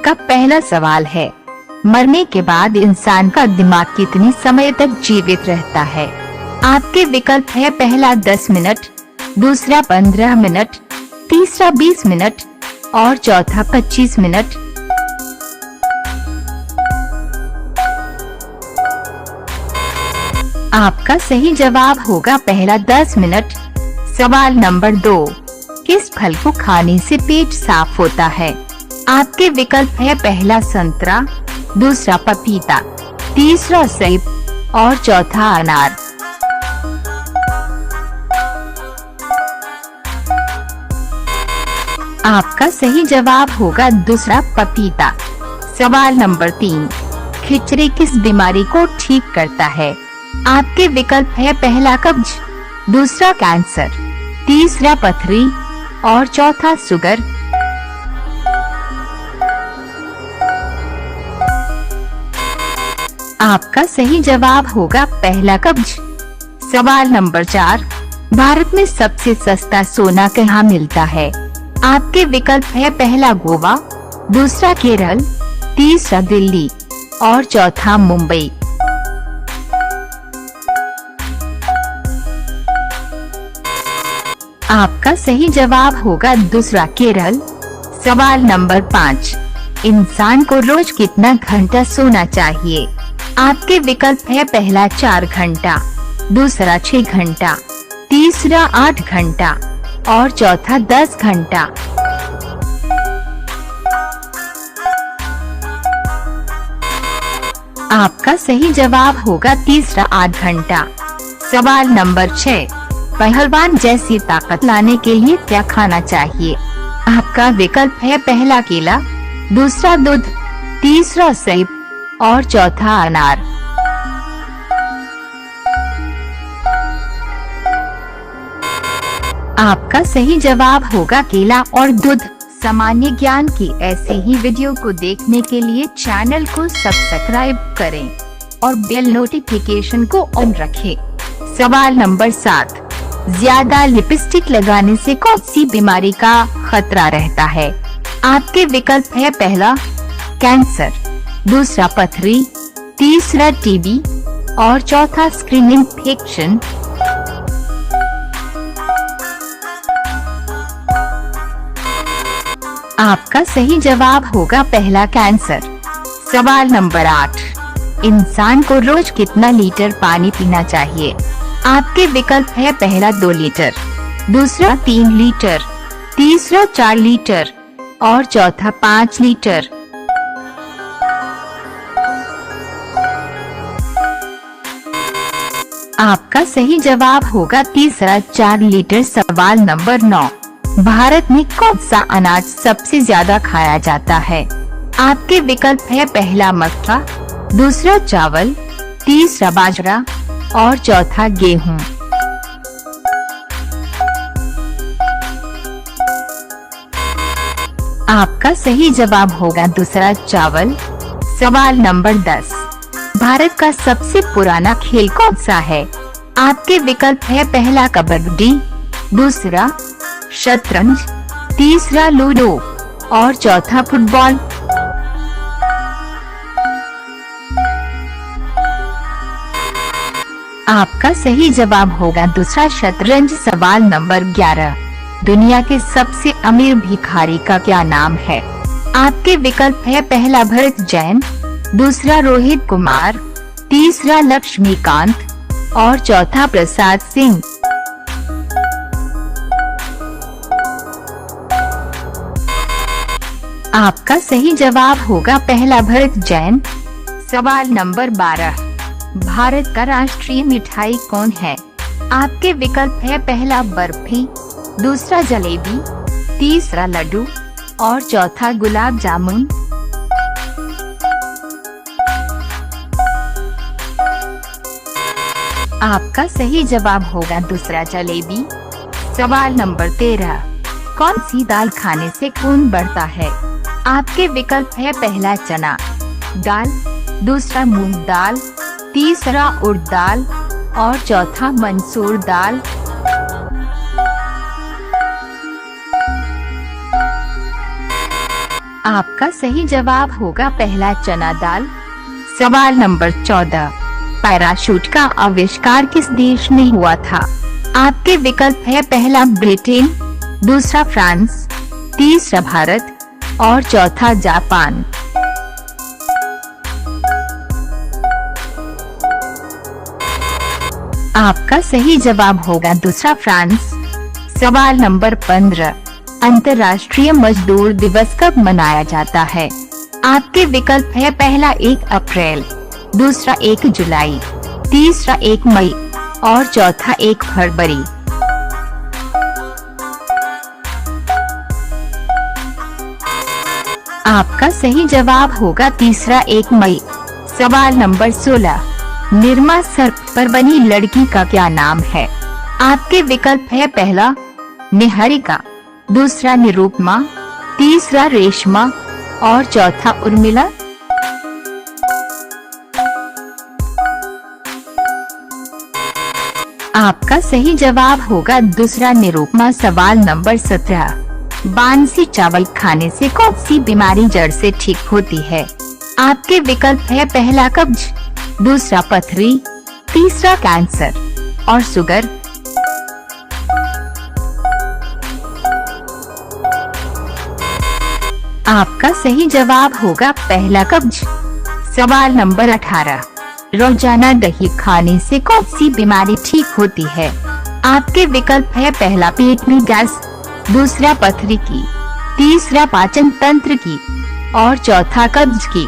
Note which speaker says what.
Speaker 1: आपका पहला सवाल है, मरने के बाद इंसान का दिमाग कितने समय तक जीवित रहता है? आपके विकल्प है, पहला 10 मिनट, दूसरा 15 मिनट, तीसरा 20 मिनट और चौथा 25 मिनट। आपका सही जवाब होगा पहला 10 मिनट। सवाल नंबर 2, किस फल को खाने से पेट साफ होता है? आपके विकल्प है, पहला संतरा, दूसरा पपीता, तीसरा सेब और चौथा अनार। आपका सही जवाब होगा दूसरा पपीता। सवाल नंबर 3, खिचड़ी किस बीमारी को ठीक करता है? आपके विकल्प है, पहला कब्ज, दूसरा कैंसर, तीसरा पथरी और चौथा शुगर। आपका सही जवाब होगा पहला कब्ज। सवाल नंबर 4, भारत में सबसे सस्ता सोना कहाँ मिलता है? आपके विकल्प है, पहला गोवा, दूसरा केरल, तीसरा दिल्ली और चौथा मुंबई। आपका सही जवाब होगा दूसरा केरल। सवाल नंबर 5, इंसान को रोज कितना घंटा सोना चाहिए? आपके विकल्प है, पहला 4 घंटा, दूसरा 6 घंटा, तीसरा 8 घंटा और चौथा 10 घंटा। आपका सही जवाब होगा तीसरा 8 घंटा। सवाल नंबर 6, पहलवान जैसी ताकत लाने के लिए क्या खाना चाहिए? आपका विकल्प है, पहला केला, दूसरा दूध, तीसरा सेब और चौथा अनार। आपका सही जवाब होगा केला और दूध। सामान्य ज्ञान की ऐसे ही वीडियो को देखने के लिए चैनल को सब्सक्राइब करें और बेल नोटिफिकेशन को ऑन रखें। सवाल नंबर 7, ज्यादा लिपस्टिक लगाने से कौन सी बीमारी का खतरा रहता है? आपके विकल्प है, पहला कैंसर, दूसरा पथरी, तीसरा टीबी और चौथा स्किन इन्फेक्शन। आपका सही जवाब होगा पहला कैंसर। सवाल नंबर 8, इंसान को रोज कितना लीटर पानी पीना चाहिए? आपके विकल्प है, पहला 2 लीटर, दूसरा 3 लीटर, तीसरा 4 लीटर और चौथा 5 लीटर। आपका सही जवाब होगा तीसरा 4 लीटर। सवाल नंबर 9, भारत में कौन सा अनाज सबसे ज्यादा खाया जाता है? आपके विकल्प है, पहला मक्का, दूसरा चावल, तीसरा बाजरा और चौथा गेहूं। आपका सही जवाब होगा दूसरा चावल। सवाल नंबर 10, भारत का सबसे पुराना खेल कौन सा है? आपके विकल्प है, पहला कबड्डी, दूसरा शतरंज, तीसरा लूडो और चौथा फुटबॉल। आपका सही जवाब होगा दूसरा शतरंज। सवाल नंबर 11, दुनिया के सबसे अमीर भिखारी का क्या नाम है? आपके विकल्प है, पहला भरत जैन, दूसरा रोहित कुमार, तीसरा लक्ष्मीकांत और चौथा प्रसाद सिंह। आपका सही जवाब होगा पहला भरत जैन। सवाल नंबर 12, भारत का राष्ट्रीय मिठाई कौन है? आपके विकल्प है, पहला बर्फी, दूसरा जलेबी, तीसरा लड्डू और चौथा गुलाब जामुन। आपका सही जवाब होगा दूसरा जलेबी। सवाल नंबर 13, कौन सी दाल खाने से खून बढ़ता है? आपके विकल्प है, पहला चना दाल, दूसरा मूंग दाल, तीसरा उड़द दाल और चौथा मसूर दाल। आपका सही जवाब होगा पहला चना दाल। सवाल नंबर 14, पैराशूट का आविष्कार किस देश में हुआ था? आपके विकल्प है पहला ब्रिटेन, दूसरा फ्रांस, तीसरा भारत और चौथा जापान। आपका सही जवाब होगा दूसरा फ्रांस। सवाल नंबर 15, अंतर्राष्ट्रीय मजदूर दिवस कब मनाया जाता है? आपके विकल्प है पहला 1 अप्रैल, दूसरा 1 जुलाई, तीसरा 1 मई और चौथा 1 फरवरी। आपका सही जवाब होगा तीसरा 1 मई। सवाल नंबर 16, निरमा सर्प पर बनी लड़की का क्या नाम है? आपके विकल्प है पहला निहारिका, दूसरा निरूपमा, तीसरा रेशमा और चौथा उर्मिला। आपका सही जवाब होगा दूसरा निरूपमा। सवाल नंबर 17, बांसी चावल खाने से कौन सी बीमारी जड़ से ठीक होती है? आपके विकल्प है पहला कब्ज, दूसरा पथरी, तीसरा कैंसर और शुगर। आपका सही जवाब होगा पहला कब्ज। सवाल नंबर 18, रोजाना दही खाने से कौन सी बीमारी ठीक होती है? आपके विकल्प है पहला पेट में गैस, दूसरा पथरी की, तीसरा पाचन तंत्र की और चौथा कब्ज की।